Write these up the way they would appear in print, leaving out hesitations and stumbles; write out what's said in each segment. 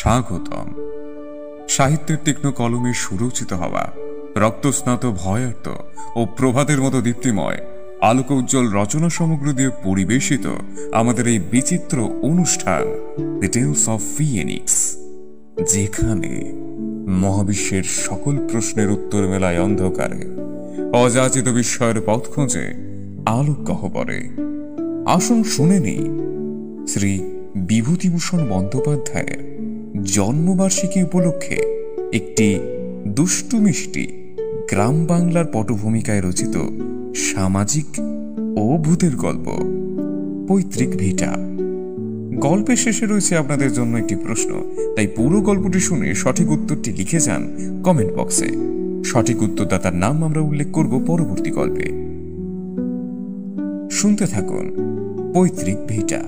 স্বাগতম। সাহিত্যের তীক্ষ্ণ কলমে সুরচিত হওয়া, রক্তস্নাত ভয়ার্ত ও প্রভাতের মতো দীপ্তিময় আলোক উজ্জ্বল রচনা সমগ্র দিয়ে পরিবেশিত আমাদের এই বিচিত্র অনুষ্ঠান দ্য টেলস অফ ফিনিক্স, যেখানে মহাবিশ্বের সকল প্রশ্নের উত্তর মেলায় অন্ধকারে, অযাচিত বিস্ময়ের পথ খোঁজে আলোক গহ্বরে। আসুন শুনে নেই শ্রী বিভূতিভূষণ বন্দ্যোপাধ্যায়ের জন্মবার্ষিকী উপলক্ষে একটি দুষ্টু মিষ্টি গ্রাম বাংলার পটভূমিকায় রচিত সামাজিক ও ভূতের গল্প পৈতৃক ভিটা। গল্পের শেষে রয়েছে আপনাদের জন্য একটি প্রশ্ন, তাই পুরো গল্পটি শুনে সঠিক উত্তরটি লিখে যান কমেন্ট বক্সে। সঠিক উত্তরদাতার নাম আমরা উল্লেখ করব পরবর্তী গল্পে। শুনতে থাকুন পৈতৃক ভিটা।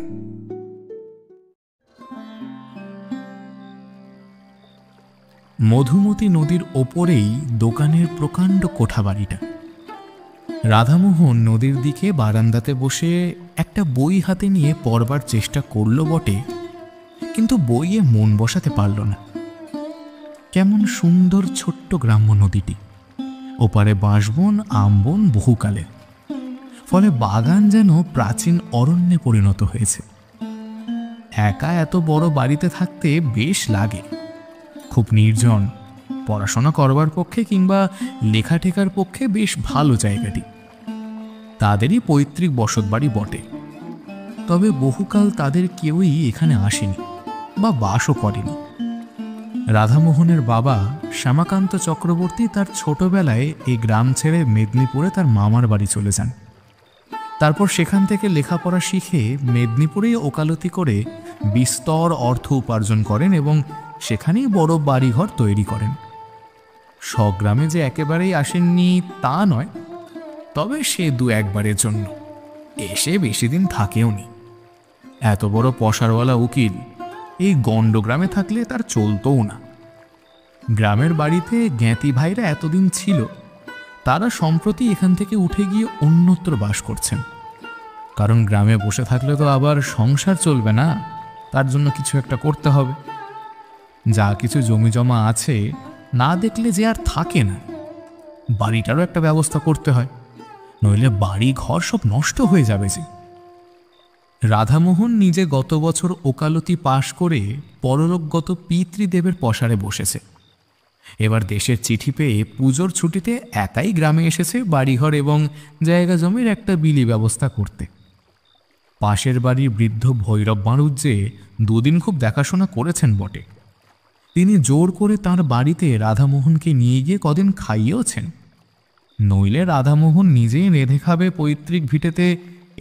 মধুমতি নদীর ওপরেই দোকানের প্রকাণ্ড কোঠাবাড়িটা। রাধামোহন নদীর দিকে বারান্দাতে বসে একটা বই হাতে নিয়ে পড়বার চেষ্টা করল বটে, কিন্তু বইয়ে মন বসাতে পারল না। কেমন সুন্দর ছোট্ট গ্রাম্য নদীটি, ওপারে বাঁশবন আমবন বহুকালের, ফলে বাগান যেন প্রাচীন অরণ্যে পরিণত হয়েছে। একা এত বড় বাড়িতে থাকতে বেশ লাগে, খুব নির্জন, পড়াশোনা করবার পক্ষে কিংবা লেখাটেখার পক্ষে বেশ ভালো জায়গাটি। তাদেরই পৈতৃক বসতবাড়ি বটে, তবে বহুকাল তাদের কেউই এখানে আসেনি বা বাসও করেনি। রাধামোহনের বাবা শ্যামাকান্ত চক্রবর্তী তার ছোটবেলায় এই গ্রাম ছেড়ে মেদিনীপুরে তার মামার বাড়ি চলে যান। তারপর সেখান থেকে লেখাপড়া শিখে মেদিনীপুরেই ওকালতি করে বিস্তর অর্থ উপার্জন করেন এবং সেখানেই বড় বাড়িঘর তৈরি করেন। স্বগ্রামে যে একেবারেই আসেননি তা নয়, তবে সে দু একবারের জন্য এসে বেশি দিন থাকেও নি। এত বড় পসারওয়ালা উকিল এই গণ্ডগ্রামে থাকলে তার চলতও না। গ্রামের বাড়িতে জ্ঞাতি ভাইরা এতদিন ছিল, তারা সম্প্রতি এখান থেকে উঠে গিয়ে অন্যত্র বাস করছেন। কারণ গ্রামে বসে থাকলে তো আবার সংসার চলবে না, তার জন্য কিছু একটা করতে হবে। যা কিছু জমি জমা আছে না দেখলে যে আর থাকে না, বাড়িটারও একটা ব্যবস্থা করতে হয়, নইলে বাড়ি ঘর সব নষ্ট হয়ে যাবে যে। রাধামোহন নিজে গত বছর ওকালতি পাশ করে পরলোকগত পিতৃদেবের পসারে বসেছে। এবার দেশের চিঠি পেয়ে পুজোর ছুটিতে একাই গ্রামে এসেছে বাড়িঘর এবং জায়গা জমির একটা বিলি ব্যবস্থা করতে। পাশের বাড়ির বৃদ্ধ ভৈরব বাণুজ্যে দুদিন খুব দেখাশোনা করেছেন বটে। তিনি জোর করে তার বাড়িতে রাধামোহনকে নিয়ে গিয়ে কদিন খাইয়েওছেন, নইলে রাধামোহন নিজেই রেঁধে খাবে পৈতৃক ভিটেতে,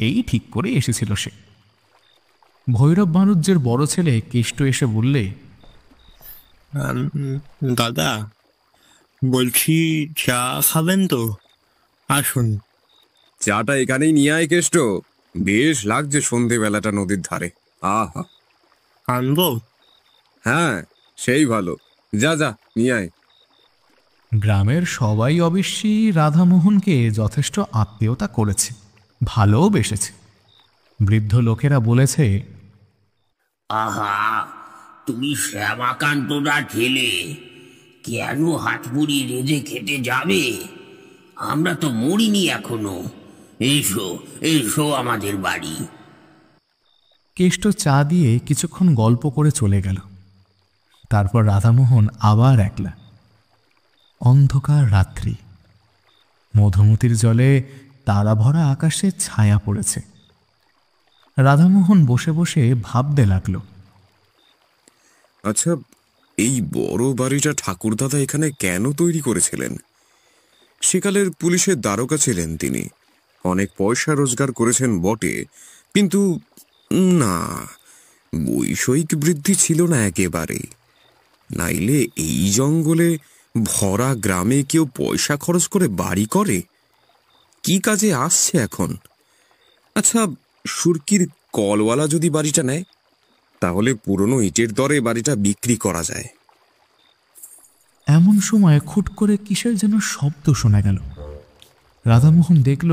এই ঠিক করে এসেছিল সে। ভৈরব বাণুজ্যের বড় ছেলে কেষ্ট এসে বললে, দাদা বলছি চা খাবেন তো? আসুন। চাটা এখানেই নিয়ে আয় কেষ্ট, বেশ লাগছে সন্ধেবেলাটা নদীর ধারে। আহা, আনবো? হ্যাঁ সেই ভালো, যা যা নিয়ে আয়। গ্রামের সবাই অবশ্যই রাধামোহনকে যথেষ্ট আত্মীয়তা করেছে, ভালোও বেসেছে। বৃদ্ধ লোকেরা বলেছে, আহা, তুমি শ্যামাকান্তরা ঠেলে কেন হাত মুড়ি রেঁধে খেতে যাবে? আমরা তো মরিনি এখনো। এসো এসো আমাদের বাড়ি। কেষ্ট চা দিয়ে কিছুক্ষণ গল্প করে চলে গেল। তারপর রাধামোহন আবার একলা। অন্ধকার রাত্রি, মধুমতির জলে তারা ভরা আকাশে ছায়া পড়েছে। রাধামোহন বসে বসে ভাবতে লাগল, আচ্ছা, এই বড় বাড়িটা ঠাকুরদাদা এখানে কেন তৈরি করেছিলেন? সেকালের পুলিশের দারোগা ছিলেন তিনি, অনেক পয়সা রোজগার করেছেন বটে, কিন্তু না, বৈষয়িক বৃদ্ধি ছিল না একেবারেই। নাইলে এই জঙ্গলে ভরা গ্রামে কেউ পয়সা খরচ করে বাড়ি করে? কি কাজে আসছে এখন? আচ্ছা, সুরকির কলওয়ালা যদি বাড়িটা নেয়, তাহলে পুরনো ইটের দরে বাড়িটা বিক্রি করা যায়। এমন সময় খুট করে কিসের যেন শব্দ শোনা গেল। রাধামোহন দেখল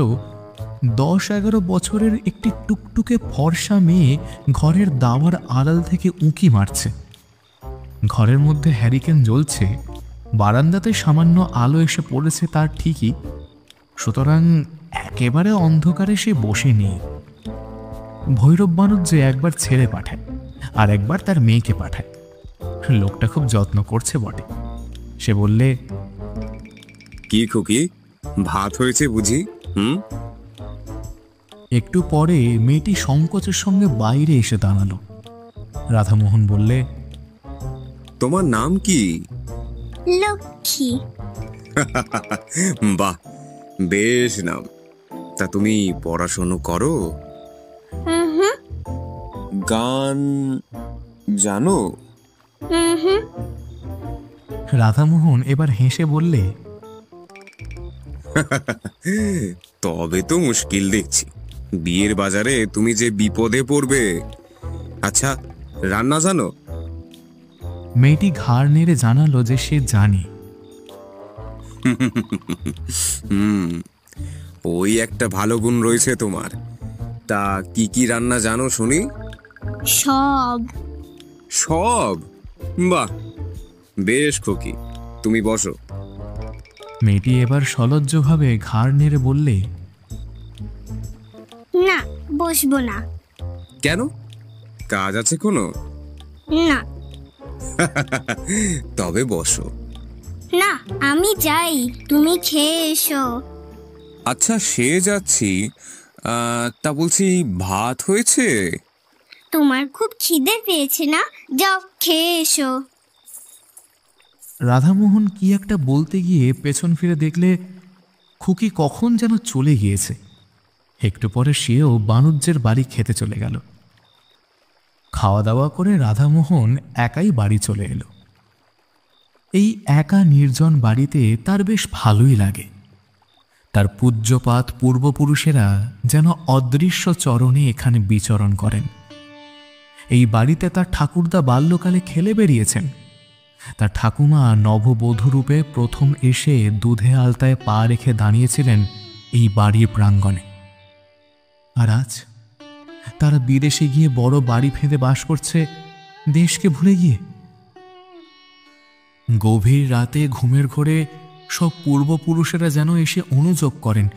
10-11 বছরের একটি টুকটুকে ফর্সা মেয়ে ঘরের দাওয়ার আড়াল থেকে উঁকি মারছে। ঘরের মধ্যে হ্যারিকেন জ্বলছে, বারান্দাতে সামান্য আলো এসে পড়েছে তার ঠিকই, সুতরাং একেবারে অন্ধকারে সে বসে নেই। ভৈরব বানর যে একবার ছেড়ে পাঠায় আর একবার তার মেয়েকে পাঠায়। লোকটা খুব যত্ন করছে বটে। সে বললে, কি খুকি, ভাত হয়েছে বুঝি? একটু পরে মেয়েটি সংকোচের সঙ্গে বাইরে এসে দাঁড়ালো। রাধামোহন বললে, তোমার নাম কি? লক্ষ্মী। বাহ, বেশ নাম। তা তুমি পড়াশোনা করো? গান জানো? রাধামোহন এবার হেসে বললে, তবে তো মুশকিল দেখছি। বিয়ের বাজারে তুমি যে বিপদে পড়বে। আচ্ছা, রান্না জানো? মেয়েটি ঘাড় নেড়ে জানালো যে সে জানে। ওই একটা ভালো গুণ রয়েছে তোমার। তা কি কি রান্না জানো শুনি? সব। সব? বাহ, বেশ খুকি, তুমি বসো। মেয়েটি এবার সলজ্জভাবে ঘাড় নেড়ে বললে, না, বসবো না। কেন, কাজ আছে কোনো? না। তবে বসো। না, আমি যাই, তুমি খেয়ে এসো। আচ্ছা, সে যাচ্ছি। তা বলছি, ভাত হয়েছে? তোমার খুব খিদে পেয়েছে না? যাও খেয়ে এসো। রাধামোহন কি একটা বলতে গিয়ে পেছন ফিরে দেখলে খুকি কখন যেন চলে গিয়েছে। একটু পরে সেও বানুজ্যের বাড়ি খেতে চলে গেল। খাওয়া দাওয়া করে রাধামোহন একাই বাড়ি চলে এলো। এই একা নির্জন বাড়িতে তার বেশ ভালোই লাগে। তার পূজ্যপাত পূর্বপুরুষেরা যেন অদৃশ্য চরণে এখানে বিচরণ করেন। এই বাড়িতে তার ঠাকুরদা বাল্যকালে খেলে বেরিয়েছেন। তার ঠাকুমা নববধূরূপে প্রথম এসে দুধে আলতায় পা রেখে দাঁড়িয়েছিলেন এই বাড়ির প্রাঙ্গণে। আর আজ তারা বিদেশে গিয়ে বড় বাড়ি ফেঁদে বাস করছে, দেশকে ভুলে গিয়ে। গভীর রাতে ঘুমের ঘোরে সব পূর্বপুরুষেরা যেন এসে অনুযোগ করেন,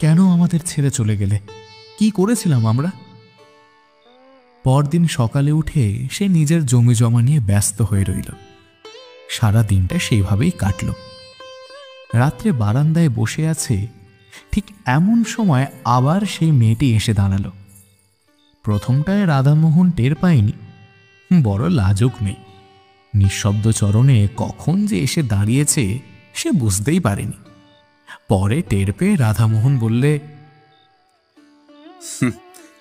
কেন আমাদের ছেড়ে চলে গেলে, কি করেছিলাম আমরা। পরদিন সকালে উঠে সে নিজের জমি জমা নিয়ে ব্যস্ত হয়ে রইল। সারা দিনটা সেইভাবেই কাটল। রাত্রে বারান্দায় বসে আছে, ঠিক এমন সময় আবার সেই মেয়েটি এসে দাঁড়ালো। প্রথমটায় রাধামোহন টের পায়নি, বড় লাজুক মেয়ে। নিঃশব্দ চরণে কখন যে এসে দাঁড়িয়েছে সে বুঝতেই পারেনি। পরে টের পেয়ে রাধামোহন বললে,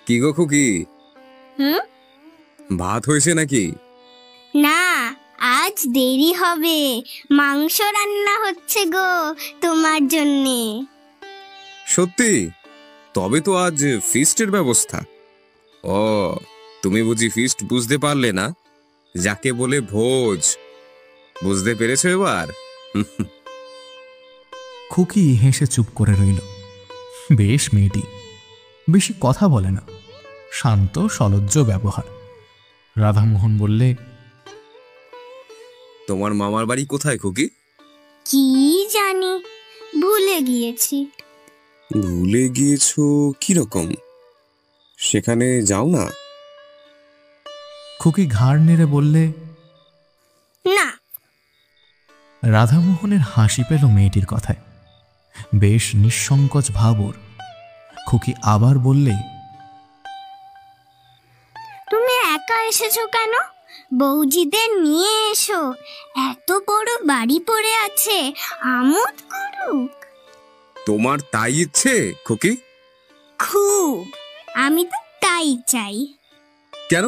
কি গো খুকি, ভাত হয়েছে নাকি? না, আজ দেরি হবে, মাংস রান্না হচ্ছে গো তোমার জন্যে। সত্যি? তবে তো আজ ফিস্টের ব্যবস্থা। ও, তুমি বুঝি ফিস্ট বুঝতে পারলে না? যাকে বলে ভোজ, বুঝতে পেরেছো এবার? খুকি হেসে চুপ করে রইল। বেশ মেয়েটি, বেশি কথা বলে না, শান্ত সলজ্জ ব্যবহার। রাধামোহন বললে, তোমার মামার বাড়ি কোথায় খুকি? কি জানি, ভুলে গিয়েছি। ভুলে গিয়েছো? কিরকম, সেখানে যাও না? খুকি ঘাড় নেড়ে বললে, না। রাধামোহনের হাসি পেল মেয়েটির কথায়। বেশ নিঃসংকোচ ভাব ওর। খুকি আবার বললে, তুমি একা এসেছো কেন? বৌজিদের নিয়ে এসো, এত বড় বাড়ি পড়ে আছে, আমোদ করুক। তোমার তাই ইচ্ছে খুকি? খুব, আমি তো তাই চাই। কেন?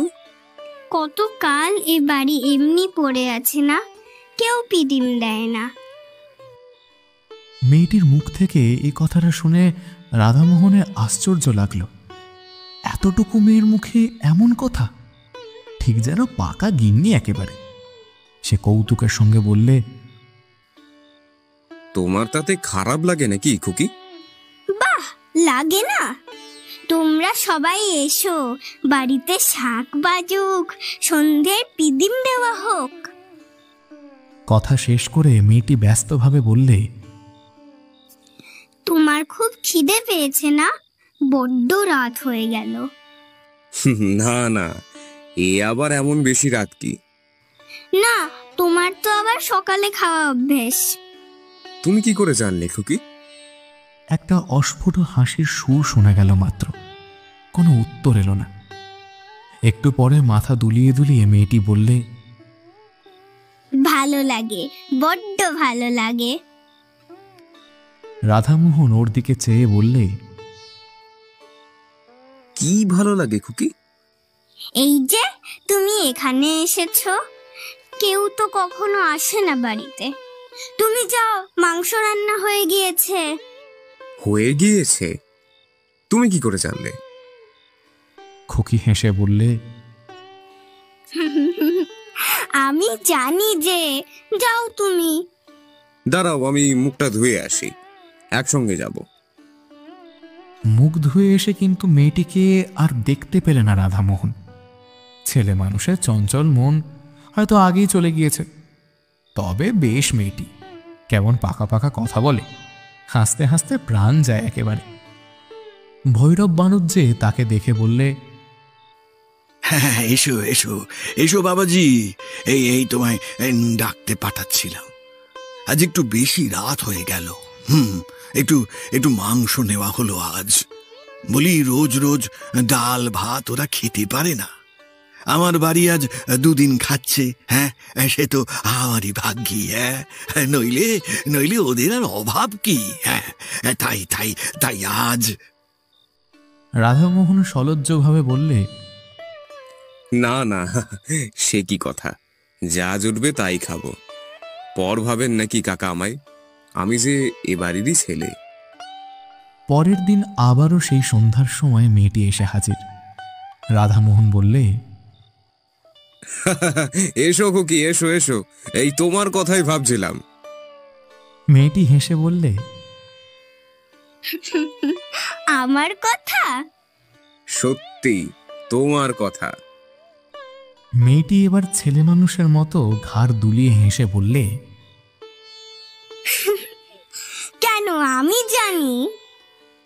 কতকাল এ বাড়ি এমনি পড়ে আছে না, কেউ পিদিম দেয় না। মেয়েটির মুখ থেকে এই কথাটা শুনে রাধামোহনের আশ্চর্য লাগলো। এতটুকু মেয়ের মুখে এমন কথা, ঠিক যেন পাকা গিন্নি একেবারে। সে কৌতুকের সঙ্গে বললে, তোমার তাতে খারাপ লাগে নাকি খুকি? বাহ, লাগে না? তোমরা সবাই এসো, বাড়িতে শাক বাজুক, সন্ধ্যের পিদিম দেওয়া হোক। কথা শেষ করে মেয়েটি ব্যস্তভাবে বললে, তোমার খুব খিদে পেয়েছে না? বড্ড রাত হয়ে গেল। না না, এ আবার এমন বেশি রাত কি? না, তোমার তো আবার সকালে খাওয়া অভ্যেস। তুমি কি করে জানলে খুকি? একটা অস্ফুট হাসির সুর শোনা গেল মাত্র, কোনো উত্তর এলো না। একটু পরে মাথা দুলিয়ে দুলিয়ে মেয়েটি বললে, ভালো লাগে, বড্ড ভালো লাগে। রাধামোহন ওর দিকে চেয়ে বললে, কি ভালো লাগে খুকি? এই যে তুমি এখানে এসেছো, কেউ তো কখনো আসে না বাড়িতে। তুমি যাও, মাংস রান্না হয়ে গিয়েছে। হয়ে গিয়েছে? তুমি কি করে জানলে? খুকি হেসে বললে, আমি জানি যে। যাও তুমি। দাঁড়াও, আমি মুখটা ধুয়ে আসি, একসঙ্গে যাব। মুখ ধুয়ে এসে কিন্তু মেয়েটিকে আর দেখতে পেলে না রাধামোহন। ছেলে মানুষের চঞ্চল মন হয়তো আগেই চলে গিয়েছে। তবে বেশ মেয়েটি, কেমন পাকা পাকা কথা বলে, হাসতে হাসতে প্রাণ যায় একেবারে। ভৈরব বানুজ্জে তাকে দেখে বললে, হ্যাঁ, এসো এসো এসো বাবাজি, এই এই তোমায় ডাকতে পাঠাচ্ছিলাম। আজ একটু বেশি রাত হয়ে গেল। একটু একটু মাংস নেওয়া হলো আজ। বলি, রোজ রোজ ডাল ভাত ওরা খেতে পারে না। আমার বাড়ি আজ দুদিন খাচ্ছে। হ্যাঁ, সে তো আমারই ভাগ্যি। হ্যাঁ, নইলে নইলে ওদের আর অভাব কি? হ্যাঁ, তাই তাই তাই আজ। রাধামোহন সলজ্জভাবে বললে, না না, সে কি কথা, যা জুটবে তাই খাবো। পর ভাবেন নাকি কাকা আমায়? আমি যে এ বাড়িরই ছেলে। পরের দিন আবারও সেই সন্ধ্যার সময় মেয়েটি এসে হাজির। রাধামোহন বললে, এসো খুকি, এসো এসো, এই তোমার কথাই ভাবছিলাম। মেয়েটি হেসে বললে, আমার কথা? সত্যি তোমার কথা। মেয়েটি এবার ছেলে মানুষের মতো ঘাড় দুলিয়ে হেসে বললে, কেন, আমি জানি।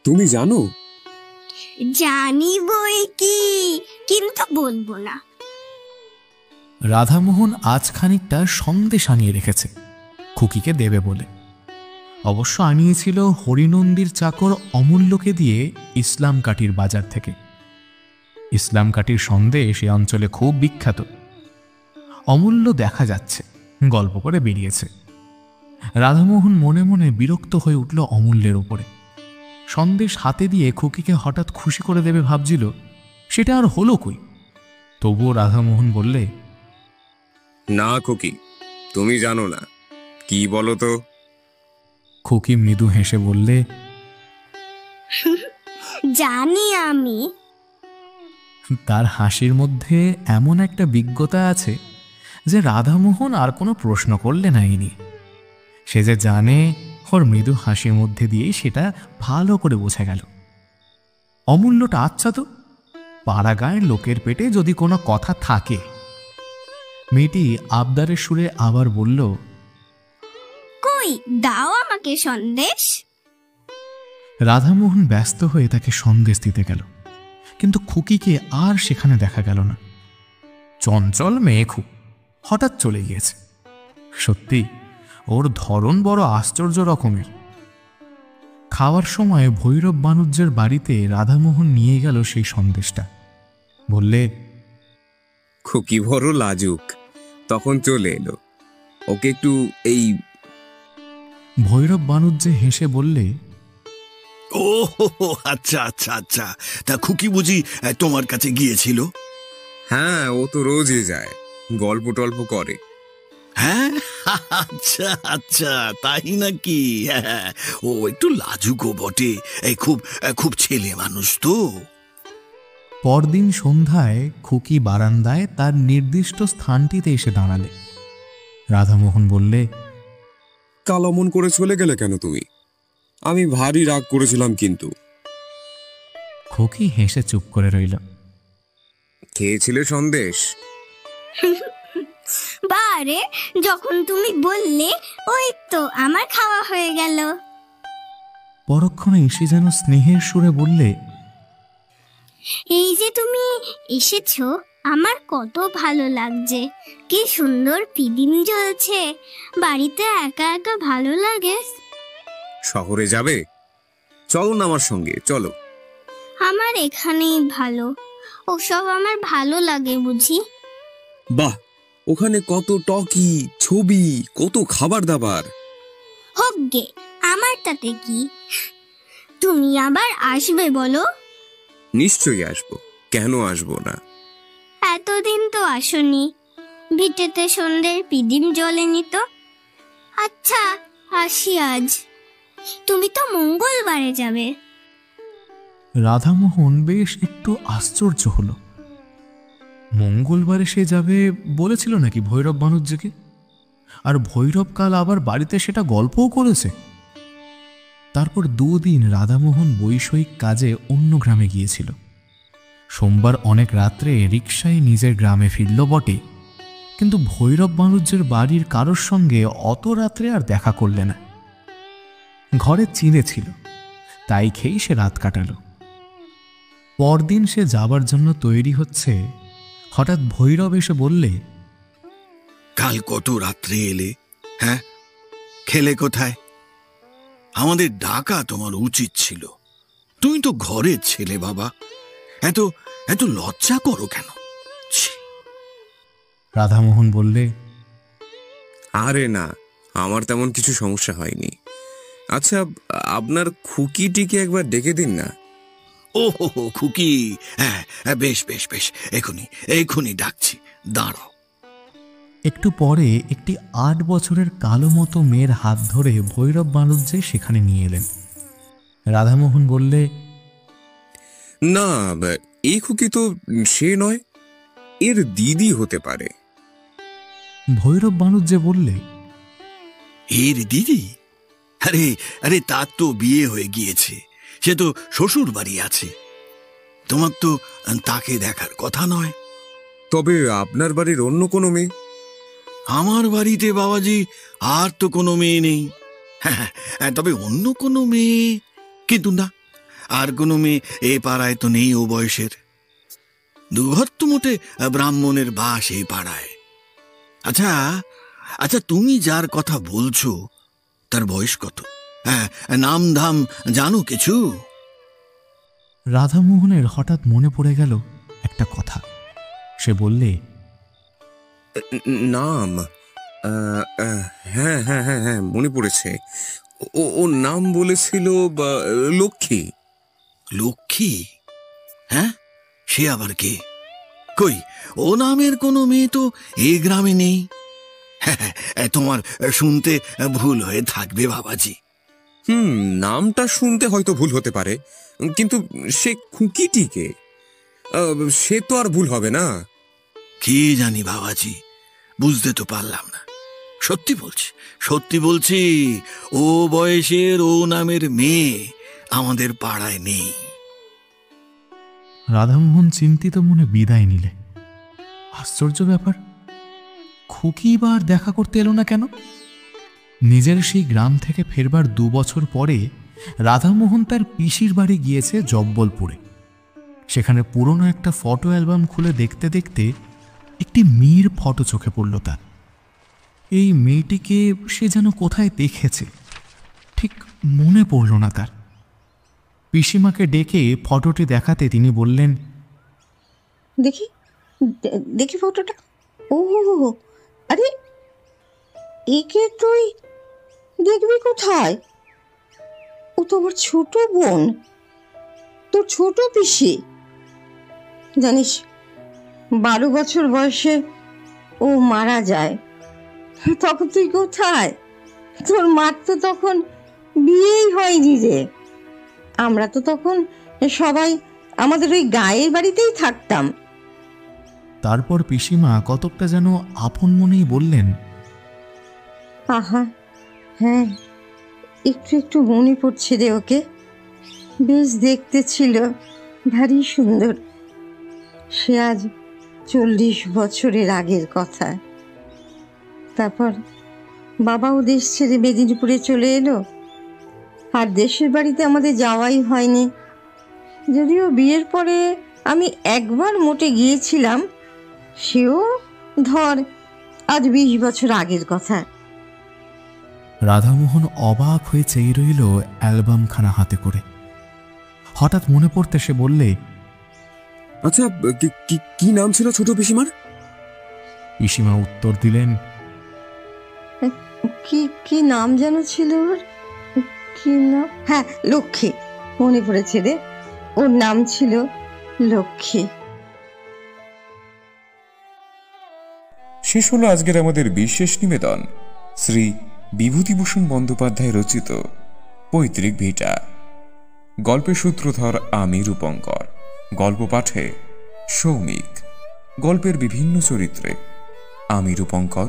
তুমি জানো? জানি বই কি, কিন্তু বলবো না। রাধামোহন আজ খানিকটা সন্দেশ আনিয়ে রেখেছে খুকিকে দেবে বলে। অবশ্য আনিয়েছিল হরিনন্দীর চাকর অমূল্যকে দিয়ে ইসলাম কাটির বাজার থেকে। ইসলাম কাটির সন্দেশ এ অঞ্চলে খুব বিখ্যাত। অমূল্য দেখা যাচ্ছে গল্প করে বেরিয়েছে। রাধামোহন মনে মনে বিরক্ত হয়ে উঠল অমূল্যের উপরে। সন্দেশ হাতে দিয়ে খুকিকে হঠাৎ খুশি করে দেবে ভাবছিল, সেটা আর হলো কই। তবুও রাধামোহন বললে, না খুকি, তুমি জানো না। কি বলো তো? খুকি মৃদু হেসে বললে, জানি আমি। তার হাসির মধ্যে এমন একটা বিজ্ঞতা আছে যে রাধামোহন আর কোনো প্রশ্ন করলে নাইনি। সে যে জানে, ওর মৃদু হাসির মধ্যে দিয়েই সেটা ভালো করে বোঝা গেল। অমূল্যটা আচ্ছা তো, পাড়া গাঁয়ের লোকের পেটে যদি কোনো কথা থাকে। মেয়েটি আবদারের সুরে আবার বলল, কই, দাও আমাকে সন্দেশ। রাধামোহন ব্যস্ত হয়ে তাকে সন্দেশ দিতে গেল, কিন্তু খুকিকে আর সেখানে দেখা গেল না। চঞ্চল মেয়ে খুব, হঠাৎ চলে গিয়েছে। সত্যি ওর ধরন বড় আশ্চর্য রকমের। খাওয়ার সময় ভৈরব বানুজ্যের বাড়িতে রাধামোহন নিয়ে গেল সেই সন্দেশটা। বললে, খুকি বড় লাজুক, তখন চলে এলো। ওকে একটু এই। ভৈরব বানুজ্যে হেসে বললে, ও আচ্ছা আচ্ছা আচ্ছা, তা খুকি বুঝি তোমার কাছে গিয়েছিল? হ্যাঁ, ও তো রোজই যায়, গল্প টল্প করে। হ্যাঁ, আচ্ছা আচ্ছা, তাই নাকি? হ্যাঁ, ও একটু লাজুকও বটে, খুব খুব ছেলে মানুষ তো। পরদিন সন্ধ্যায় খুকি বারান্দায় তার নির্দিষ্ট স্থানটিতে এসে দাঁড়ালে। রাধামোহন বললে, কাল অমন করে চলে গেলে কেন তুমি? আমি ভারী রাগ করেছিলাম কিন্তু। খুকি হেসে চুপ করে রইল। খেয়েছিলে সন্দেশ? বারে, যখন তুমি বললে ওই তো আমার খাওয়া হয়ে গেল। পরক্ষণে এসে যেন স্নেহের সুরে বললে, এই যে তুমি এসেছো, আমার কত ভালো লাগছে। কি সুন্দর পিদিম জ্বলছে। বাড়িতে একা একা ভালো লাগে। শহরে যাবে? চলো না আমার সঙ্গে, চলো। আমার এখানেই ভালো। ওসব আমার ভালো লাগে বুঝি? বাহ, ওখানে কত টকি, ছবি, কত খাবার দাবার। হোক গে, আমার তাতে কি। তুমি আবার আসবে বলো? নিশ্চয়ই আসবো, কেন আসবো না। এতদিন তো আসনি, ভিটেতে সন্ধ্যের পিদিম জ্বলেনি তো। আচ্ছা, আসি আজ। তুমি তো মঙ্গলবারে যাবে। রাধামোহন বেশ একটু আশ্চর্য হলো। মঙ্গলবারে সে যাবে বলেছিল নাকি ভৈরব বানুজ্যকে? আর ভৈরব কাল আবার বাড়িতে সেটা গল্পও করেছে। তারপর 2 দিন রাধামোহন বৈষয়িক কাজে অন্য গ্রামে গিয়েছিল। সোমবার অনেক রাত্রে রিকশায় নিজের গ্রামে ফিরল বটে, কিন্তু ভৈরব বানুজ্যের বাড়ির কারোর সঙ্গে অত রাত্রে আর দেখা করলে না। ঘরে চিড়ে ছিল, তাই খেয়েই সে রাত কাটালো। পরদিন সে যাবার জন্য তৈরি হচ্ছে, হঠাৎ ভৈরব এসে বললে, কাল কত রাত্রে এলে? হ্যাঁ, খেলে কোথায়? আমাদের ডাকা তোমার উচিত ছিল। তুমি তো ঘরের ছেলে বাবা, এত এত লজ্জা করো কেন? ছি। রাধামোহন বললে, আরে না, আমার তেমন কিছু সমস্যা হয়নি। আচ্ছা, আপনার খুকিটিকে একবার ডেকে দিন না। ও হো হো, খুকি। হ্যাঁ, বেশ বেশ বেশ, এখুনি ডাকছি, দাঁড়াও। একটু পরে একটি 8 বছরের কালো মতো মেয়ের হাত ধরে ভৈরব বানুজ্যে সেখানে নিয়ে এলেন। রাধামোহন বললে, না, এই খুকি তো সে নয়, এর দিদি হতে পারে। ভৈরব বানুজ্যে বললে, এর দিদি? আরে আরে, তার তো বিয়ে হয়ে গিয়েছে, সে তো শ্বশুর বাড়ি আছে। তোমার তো তাকে দেখার কথা নয়। তবে আপনার বাড়ির অন্য কোনো মেয়ে? আমার বাড়িতে বাবাজি আর তো কোনো মেয়ে নেই। হ্যাঁ, তবে অন্য কোনো মেয়ে, কিন্তু না, আর কোনো মেয়ে এ পাড়ায় তো নেই ও বয়সের। দুঘর তো মোটে ব্রাহ্মণের বাস এই পাড়ায়। আচ্ছা আচ্ছা, তুমি যার কথা বলছো তার বয়স কত? হ্যাঁ, নাম ধাম জানো কিছু? রাধামোহনের হঠাৎ মনে পড়ে গেল একটা কথা। সে বললে, নাম? হ্যাঁ হ্যাঁ হ্যাঁ হ্যাঁ, মনে পড়েছে। ও নাম বলেছিল লক্ষ্মী। লক্ষ্মী? হ্যাঁ, সে আবার কে? কই, ও নামের কোনো মেয়ে তো এই গ্রামে নেই। হ্যাঁ, তোমার শুনতে ভুল হয়ে থাকবে বাবাজি। নামটা শুনতে হয়তো ভুল হতে পারে, কিন্তু সে খুকিটিকে, সে তো আর ভুল হবে না। কি জানি বাবাজি, বুঝতে তো পারলাম না। সত্যি বলছি, ও বয়সের ও নামের মেয়ে আমাদের পাড়ায় নেই। রাধামোহন চিন্তিত মনে বিদায় নিলে। আশ্চর্য ব্যাপার, খুকি বার দেখা করতে এলো না কেন? নিজের সেই গ্রাম থেকে ফেরবার 2 বছর পরে রাধামোহন তার পিসির বাড়ি গিয়েছে জব্বলপুরে। সেখানে পুরনো একটা ফটো অ্যালবাম খুলে দেখতে দেখতে একটি মেয়ের ফটো চোখে পড়ল তার। এই মেয়েটিকে সে যেন কোথায় দেখেছে, ঠিক মনে পড়ল না তার। পিসিমাকে ডেকে ফটোটি দেখাতে তিনি বললেন, দেখি দেখি ফটোটা। ও, আরে একে তুই দেখবি কোথায়? ও তো আমার ছোট বোন, তোর ছোট পিসি। জানিস, 12 বছর বয়সে ও মারা যায়। তখন তুই কোথায়? তোর মার তো তখন বিয়েই হয়নি রে। আমরা তো তখন সবাই আমাদের ওই গায়ের বাড়িতেই থাকতাম। তারপর পিসিমা কতকটা যেন আপন মনেই বললেন, আহা, হ্যাঁ, একটু একটু মনে পড়ছে রে ওকে। বেশ দেখতে ছিল, ভারী সুন্দর। সে আজ 40 বছরের আগের কথা। তারপর বাবাও দেশ ছেড়ে মেদিনীপুরে চলে এলো, আর দেশের বাড়িতে আমাদের যাওয়াই হয়নি। যদিও বিয়ের পরে আমি একবার মোটে গিয়েছিলাম, সেও ধর আজ 20 বছর আগের কথা। রাধামোহন অবাক হয়ে চেয়ে রইল অ্যালবামখানা হাতে করে। হঠাৎ মনে পড়তে সে বললে, আচ্ছা, কি নাম ছিল ছোট পিসিমার? পিসিমা উত্তর দিলেন, কি নাম যেন ছিল ওর? কি নাম? হ্যাঁ, লক্ষ্মী। মনে পড়েছে রে, ওর নাম ছিল লক্ষ্মী। শেষ হলো আজকের আমাদের বিশেষ নিবেদন, শ্রী বিভূতিভূষণ বন্দ্যোপাধ্যায় রচিত পৈতৃক ভিটা। গল্পের সূত্রধর আমি রূপঙ্কর, গল্প পাঠে সৌমিক। গল্পের বিভিন্ন চরিত্রে আমি রূপঙ্কর,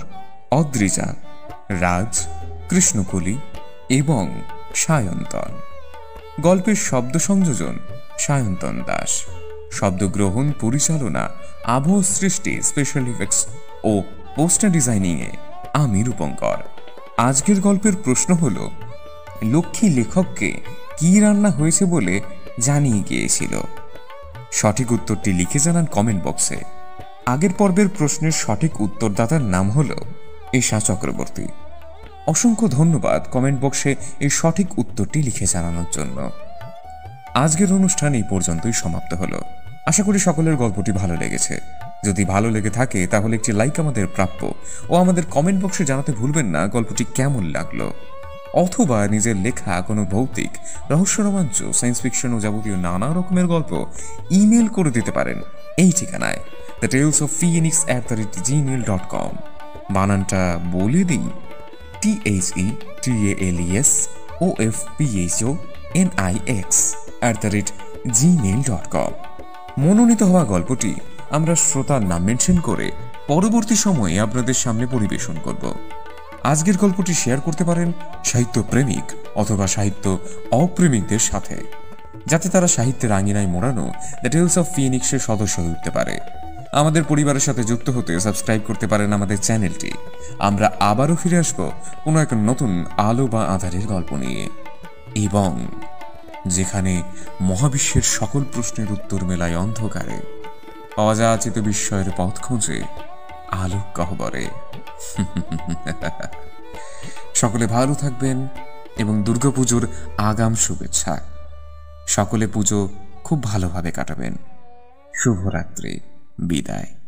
অদ্রিজা, রাজ, কৃষ্ণকলি এবং সায়ন্তন। গল্পের শব্দ সংযোজন সায়ন্তন দাস। শব্দগ্রহণ, পরিচালনা, আবহ সৃষ্টি, স্পেশাল ইফেক্টস ও পোস্টার ডিজাইনিংয়ে আমি রূপঙ্কর। আজকের গল্পের প্রশ্ন হল, লক্ষ্মী লেখককে কি রান্না হয়েছে বলে জানিয়ে গিয়েছিল? সঠিক উত্তরটি লিখে জানান কমেন্ট বক্সে। আগের পর্বের প্রশ্নের সঠিক উত্তরদাতার নাম হল ঈশা চক্রবর্তী। অসংখ্য ধন্যবাদ কমেন্ট বক্সে এই সঠিক উত্তরটি লিখে জানানোর জন্য। আজকের অনুষ্ঠান এই পর্যন্তই সমাপ্ত হলো। আশা করি সকলের গল্পটি ভালো লেগেছে। যদি ভালো লেগে থাকে তাহলে একটি লাইক আমাদের প্রাপ্য, ও আমাদের কমেন্ট বক্সে জানাতে ভুলবেন না গল্পটি কেমন লাগলো। অথবা নিজের লেখা কোনো ভৌতিক, রহস্য, রোমাঞ্চ, সায়েন্স ফিকশন ও যাবতীয় নানা রকমের গল্প ইমেল করে দিতে পারেন এই ঠিকানায়, thetalesoffphoenix@gmail.com। বানানটা বলে দিই, THETALESOFPHONIX@gmail.com। মনোনীত হওয়া গল্পটি আমরা শ্রোতার নাম মেনশন করে পরবর্তী সময়ে আপনাদের সামনে পরিবেশন করব। আজকের গল্পটি শেয়ার করতে পারেন সাহিত্য প্রেমিক অথবা সাহিত্য অপ্রেমিকদের সাথে, যাতে তারা সাহিত্যের আঙিনায় মোড়ানো দ্য টেলস অফ ফিনিক্সের সদস্য হয়ে উঠতে পারে। আমাদের পরিবারের সাথে যুক্ত হতে সাবস্ক্রাইব করতে পারেন আমাদের চ্যানেলটি। আমরা আবারও ফিরে আসব কোনো এক নতুন আলো বা আঁধারের গল্প নিয়ে, এবং যেখানে মহাবিশ্বের সকল প্রশ্নের উত্তর মেলায় অন্ধকারে, অযাচিত বিস্ময়ের পথ খুঁজে আলোক গহ্বরে। সকলে ভালো থাকবেন এবং দুর্গাপুজোর আগাম শুভেচ্ছা। সকলে পুজো খুব ভালোভাবে কাটাবেন। শুভরাত্রি, বিদায়।